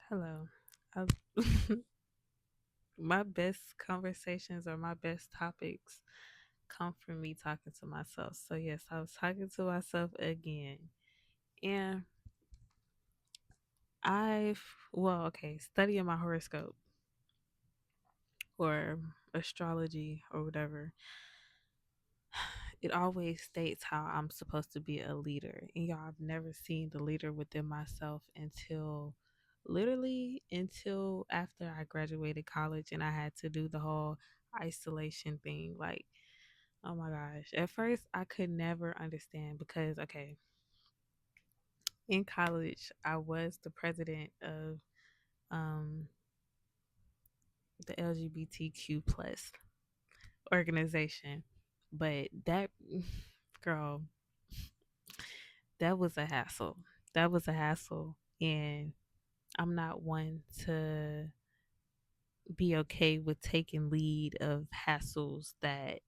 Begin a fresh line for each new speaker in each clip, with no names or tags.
Hello. I, my best conversations or my best topics come from me talking to myself. So, yes, I was talking to myself again. And studying my horoscope or astrology or whatever, it always states how I'm supposed to be a leader. And y'all, I've never seen the leader within myself until literally until after I graduated college and I had to do the whole isolation thing. Like, oh my gosh. At first, I could never understand because, okay, in college, I was the president of um, the LGBTQ plus organization. But that, girl, that was a hassle. That was a hassle. And I'm not one to be okay with taking lead of hassles that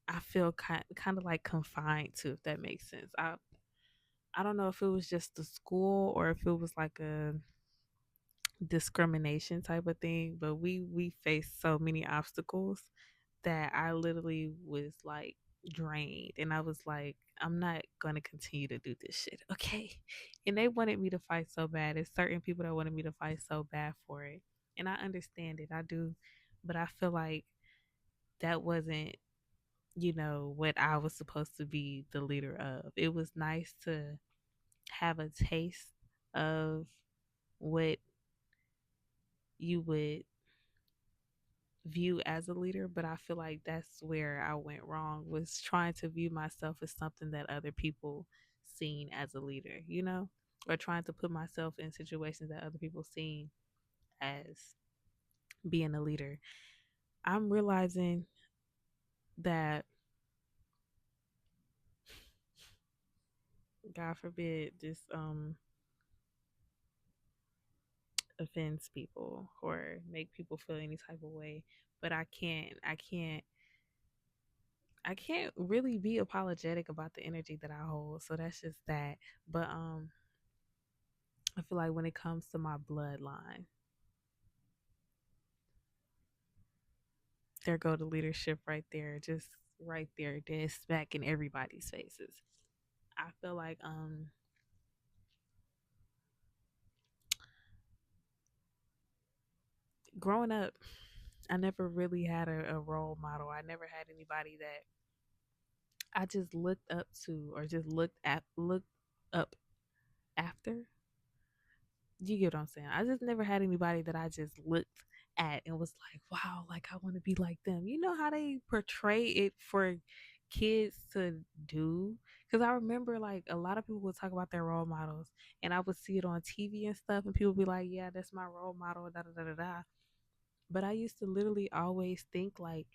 I feel kind of like confined to, if that makes sense. I don't know if it was just the school or if it was like a discrimination type of thing, but we faced so many obstacles that I literally was like drained, and I was like, I'm not going to continue to do this shit, okay? And they wanted me to fight so bad. There's certain people that wanted me to fight so bad for it, and I understand it, I do, but I feel like that wasn't, what I was supposed to be the leader of. It was nice to have a taste of what you would view as a leader, but I feel like that's where I went wrong, was trying to view myself as something that other people seen as a leader, or trying to put myself in situations that other people seen as being a leader. I'm realizing that, God forbid, this offends people or make people feel any type of way, but I can't really be apologetic about the energy that I hold. So that's just that. But I feel like when it comes to my bloodline, there go the leadership right there, just right there, dead smack in everybody's faces. I feel like growing up, I never really had a role model. I never had anybody that I just looked up to or just looked up after. You get what I'm saying? I just never had anybody that I just looked at and was like, wow, like I want to be like them. You know how they portray it for kids to do? Because I remember like a lot of people would talk about their role models, and I would see it on TV and stuff, and people would be like, yeah, that's my role model, da da da da da. But I used to literally always think like,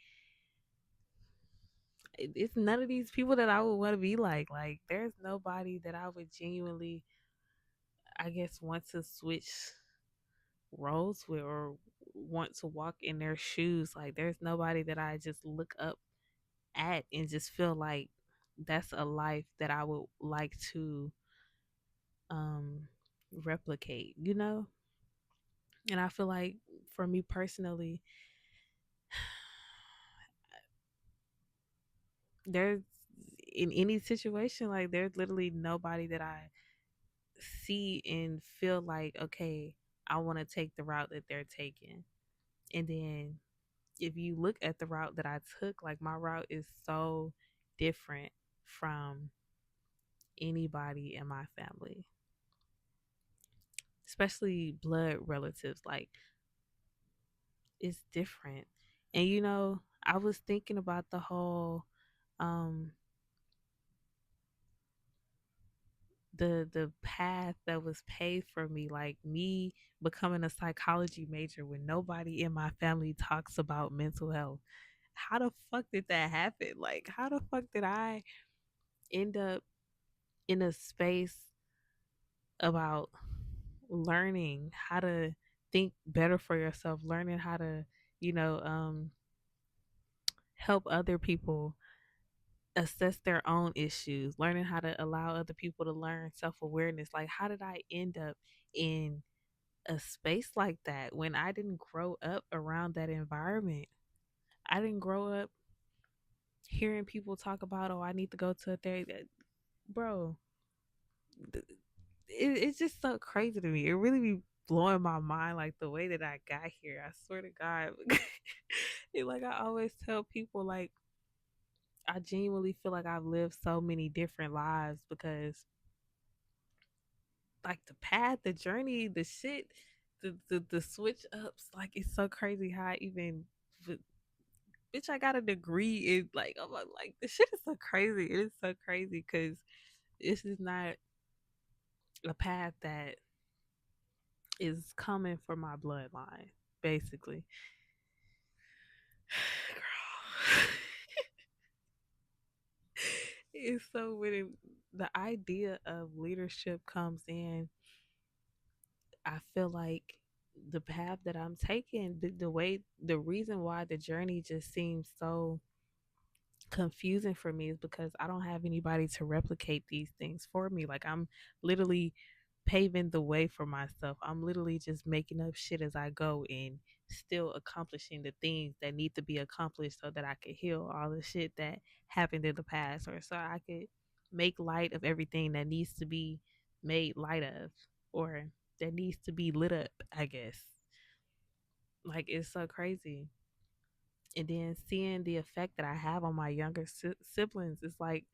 it's none of these people that I would want to be like. Like, there's nobody that I would genuinely, I guess, want to switch roles with or want to walk in their shoes. Like, there's nobody that I just look up at and just feel like that's a life that I would like to um replicate, And I feel like for me personally, there's in any situation, like there's literally nobody that I see and feel like, okay, I want to take the route that they're taking. And then if you look at the route that I took, like my route is so different from anybody in my family, especially blood relatives. Like, it's different. And I was thinking about the whole um the path that was paved for me, like me becoming a psychology major when nobody in my family talks about mental health. How the fuck did that happen? Like, how the fuck did I end up in a space about learning how to think better for yourself, learning how to, you know, um, help other people, assess their own issues, learning how to allow other people to learn self awareness. Like, how did I end up in a space like that when I didn't grow up around that environment? I didn't grow up hearing people talk about, oh, I need to go to a therapy. Bro, it's just so crazy to me. It really be blowing my mind, like the way that I got here. I swear to God. Like I always tell people, like, I genuinely feel like I've lived so many different lives because like the path, the journey, the shit, the switch ups, like it's so crazy how I even bitch, I got a degree in like like the shit is so crazy. It is so crazy because this is not a path that is coming from my bloodline, basically. Girl. It's so when the idea of leadership comes in, I feel like the path that I'm taking, the way, the reason why the journey just seems so confusing for me is because I don't have anybody to replicate these things for me. Like I'm literally paving the way for myself. I'm literally just making up shit as I go and still accomplishing the things that need to be accomplished so that I could heal all the shit that happened in the past, or so I could make light of everything that needs to be made light of, or that needs to be lit up, I guess. Like it's so crazy. And then seeing the effect that I have on my younger siblings is like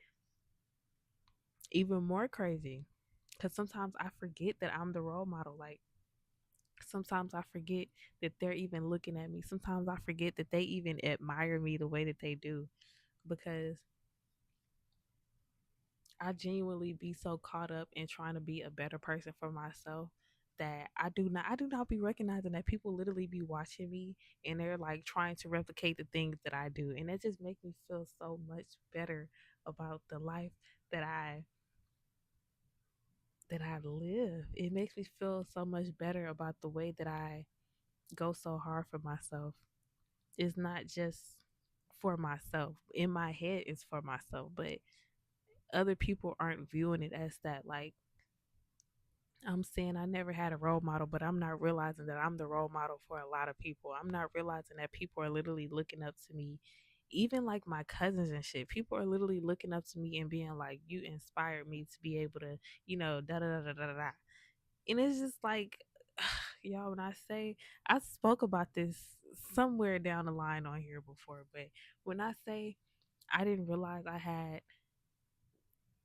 even more crazy because sometimes I forget that I'm the role model. Like sometimes I forget that they're even looking at me. Sometimes I forget that they even admire me the way that they do because I genuinely be so caught up in trying to be a better person for myself that I do not be recognizing that people literally be watching me and they're like trying to replicate the things that I do, and it just makes me feel so much better about the life that I live. It makes me feel so much better about the way that I go so hard for myself. It's not just for myself. In my head it's for myself, but other people aren't viewing it as that. Like I'm saying I never had a role model, but I'm not realizing that I'm the role model for a lot of people. I'm not realizing that people are literally looking up to me. Even like my cousins and shit, people are literally looking up to me and being like, "You inspired me to be able to, da da da da da da." And it's just like, y'all, when I say I spoke about this somewhere down the line on here before, but when I say I didn't realize I had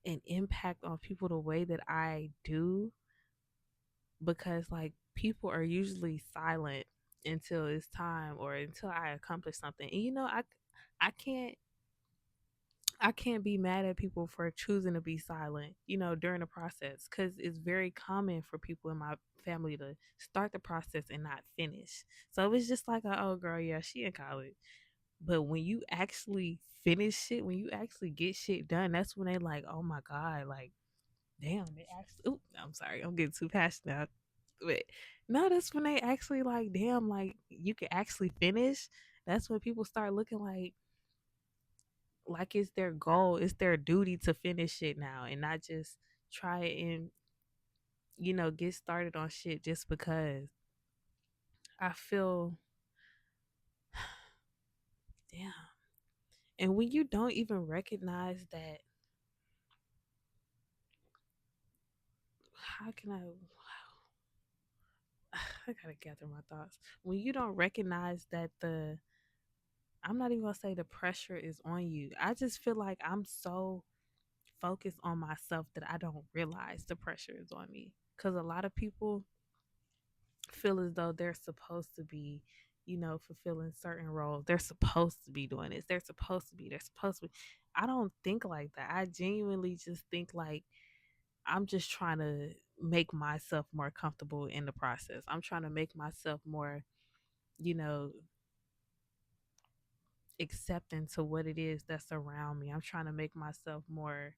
an impact on people the way that I do, because like people are usually silent until it's time or until I accomplish something. And I can't I can't be mad at people for choosing to be silent, during the process, cuz it's very common for people in my family to start the process and not finish. So it's just like, oh girl, yeah, she in college. But when you actually finish shit, when you actually get shit done, that's when they like, oh my God, like, damn, they actually, ooh, I'm sorry, I'm getting too passionate now. But no, that's when they actually like, damn, like you can actually finish. That's when people start looking like it's their goal, it's their duty to finish it now and not just try and get started on shit just because. I feel damn. And when you don't even recognize that, how can I gotta gather my thoughts. When you don't recognize that I'm not even gonna say the pressure is on you. I just feel like I'm so focused on myself that I don't realize the pressure is on me. Cause a lot of people feel as though they're supposed to be, fulfilling certain roles. They're supposed to be doing this. They're supposed to be. I don't think like that. I genuinely just think like I'm just trying to make myself more comfortable in the process. I'm trying to make myself more, you know, accepting to what it is that's around me. I'm trying to make myself more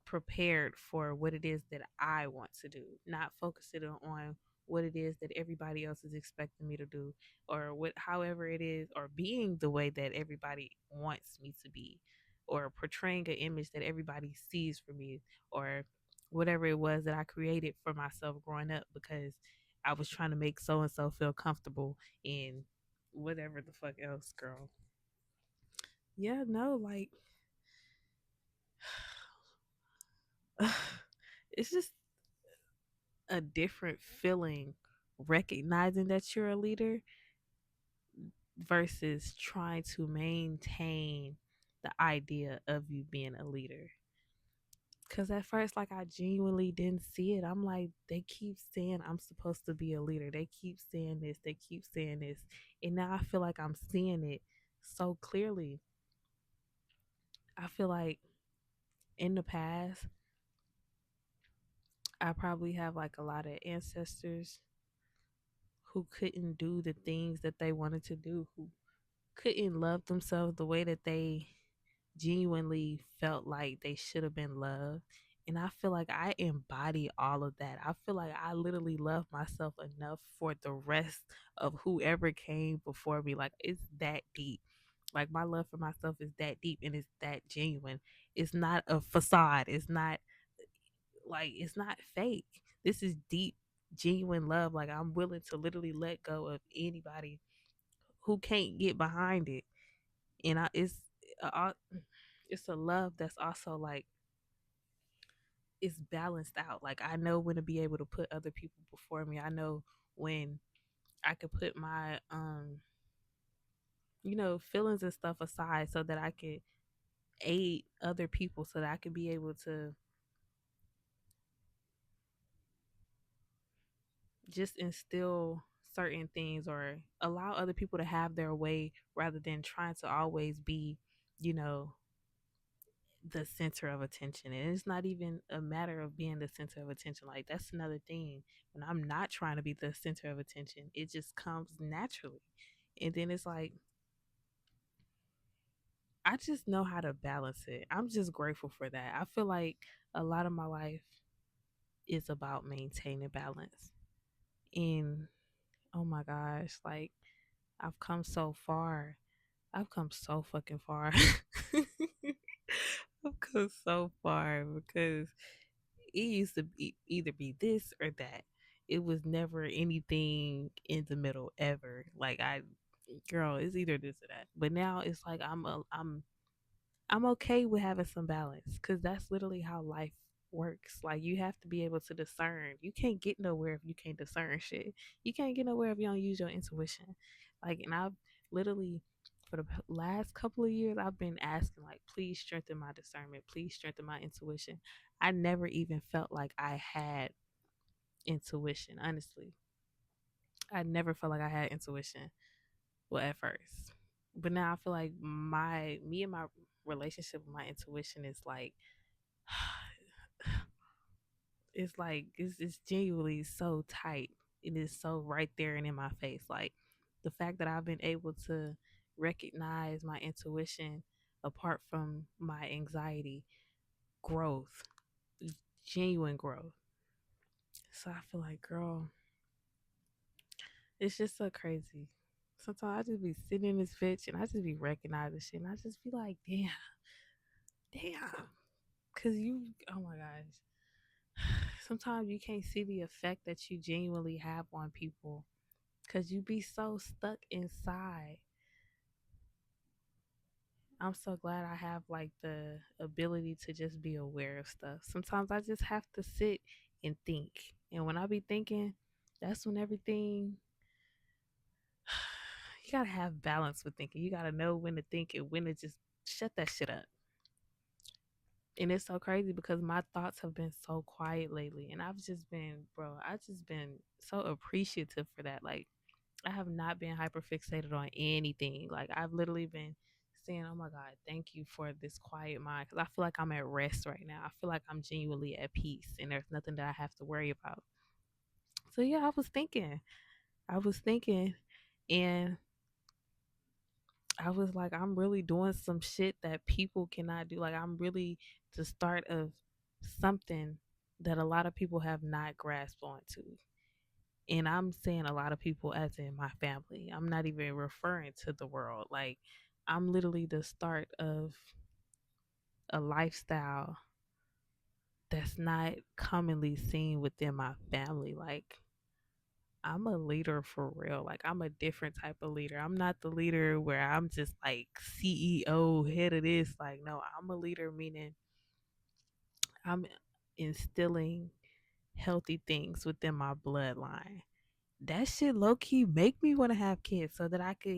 prepared for what it is that I want to do, not focusing on what it is that everybody else is expecting me to do, or what however it is, or being the way that everybody wants me to be. or portraying an image that everybody sees for me, or whatever it was that I created for myself growing up because I was trying to make so and so feel comfortable in whatever the fuck else, girl. Yeah, no, like it's just a different feeling recognizing that you're a leader versus trying to maintain the idea of you being a leader. Cause at first, like I genuinely didn't see it. I'm like, they keep saying I'm supposed to be a leader. They keep saying this. They keep saying this, and now I feel like I'm seeing it so clearly. I feel like in the past, I probably have like a lot of ancestors who couldn't do the things that they wanted to do, who couldn't love themselves the way that they genuinely felt like they should have been loved. And I feel like I embody all of that. I feel like I literally love myself enough for the rest of whoever came before me. Like it's that deep. Like my love for myself is that deep and it's that genuine. It's not a facade. It's not like it's not fake. This is deep, genuine love. Like I'm willing to literally let go of anybody who can't get behind it. And uh, it's a love that's also like it's balanced out. Like I know when to be able to put other people before me. I know when I could put my feelings and stuff aside so that I could aid other people so that I could be able to just instill certain things or allow other people to have their way rather than trying to always be, you know, the center of attention. And it's not even a matter of being the center of attention. Like that's another thing. When I'm not trying to be the center of attention, it just comes naturally. And then it's like I just know how to balance it. I'm just grateful for that. I feel like a lot of my life is about maintaining balance. And oh my gosh, like I've come so far. I've come so fucking far. I've come so far because it used to be either be this or that. It was never anything in the middle ever. Like girl, it's either this or that. But now it's like I'm okay with having some balance because that's literally how life works. Like you have to be able to discern. You can't get nowhere if you can't discern shit. You can't get nowhere if you don't use your intuition. Like, and I've literally for the last couple of years I've been asking like, please strengthen my discernment. Please strengthen my intuition. I never even felt like I had intuition. Honestly, I never felt like I had intuition. Well, at first, but now I feel like me and my relationship with my intuition is like it's genuinely so tight. It is so right there and in my face. Like the fact that I've been able to recognize my intuition apart from my anxiety, growth, genuine growth. So I feel like, girl, it's just so crazy. Sometimes I just be sitting in this bitch and I just be recognizing shit and I just be like, damn, damn. Cause oh my gosh. Sometimes you can't see the effect that you genuinely have on people because you be so stuck inside. I'm so glad I have like the ability to just be aware of stuff. Sometimes I just have to sit and think. And when I be thinking, that's when everything you gotta have balance with thinking. You gotta know when to think and when to just shut that shit up. And it's so crazy because my thoughts have been so quiet lately. And I've just been, bro, I've just been so appreciative for that. Like I have not been hyper fixated on anything. Like I've literally been saying, "Oh my God, thank you for this quiet mind," because I feel like I'm at rest right now. I feel like I'm genuinely at peace, and there's nothing that I have to worry about. So yeah, I was thinking, and I was like, I'm really doing some shit that people cannot do. Like I'm really the start of something that a lot of people have not grasped onto. And I'm saying a lot of people as in my family. I'm not even referring to the world. Like I'm literally the start of a lifestyle that's not commonly seen within my family. Like, I'm a leader for real. Like, I'm a different type of leader. I'm not the leader where I'm just like CEO, head of this. Like, no, I'm a leader, meaning I'm instilling healthy things within my bloodline. That shit low key make me want to have kids so that I could,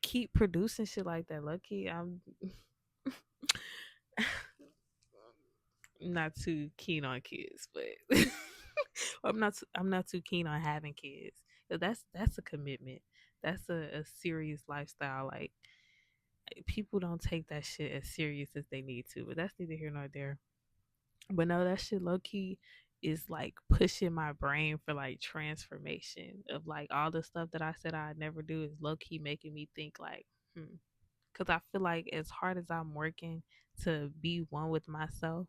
keep producing shit like that. Low key, I'm not too keen on kids, but I'm not too keen on having kids. 'Cause that's a commitment. That's a serious lifestyle. Like, people don't take that shit as serious as they need to. But that's neither here nor there. But no, that shit low key is like pushing my brain for like transformation of like all the stuff that I said I'd never do is low key making me think like, hmm. Cause I feel like as hard as I'm working to be one with myself,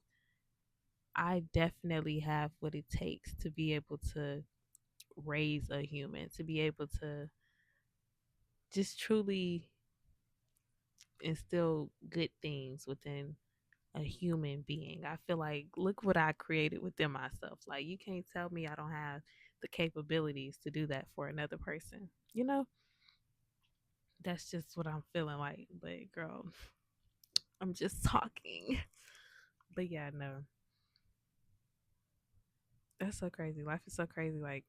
I definitely have what it takes to be able to raise a human, to be able to just truly instill good things within a human being. I feel like look what I created within myself. Like, you can't tell me I don't have the capabilities to do that for another person. That's just what I'm feeling like. But girl, I'm just talking. But yeah, no. That's so crazy. Life is so crazy. Like,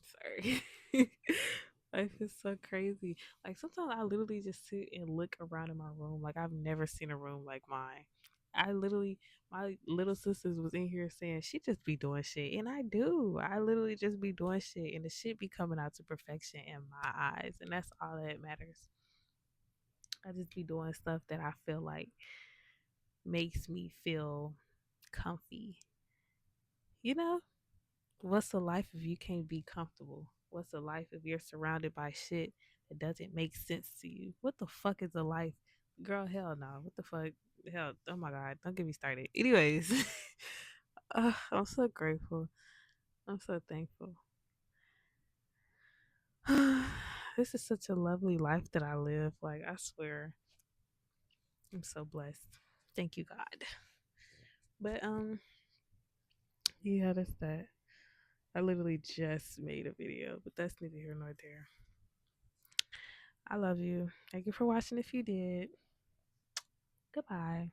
sorry. Life is so crazy. Like, sometimes I literally just sit and look around in my room. Like, I've never seen a room like mine. I literally, my little sisters was in here saying she just be doing shit, and I do. I literally just be doing shit, and the shit be coming out to perfection in my eyes, and that's all that matters. I just be doing stuff that I feel like makes me feel comfy. You know, what's a life if you can't be comfortable? What's a life if you're surrounded by shit that doesn't make sense to you? What the fuck is a life? Girl, hell no. What the fuck? Hell, oh my God. Don't get me started. Anyways, I'm so grateful. I'm so thankful. This is such a lovely life that I live. Like, I swear, I'm so blessed. Thank you, God. But, yeah, that's that. I literally just made a video, but that's neither here nor there. I love you. Thank you for watching if you did. Goodbye.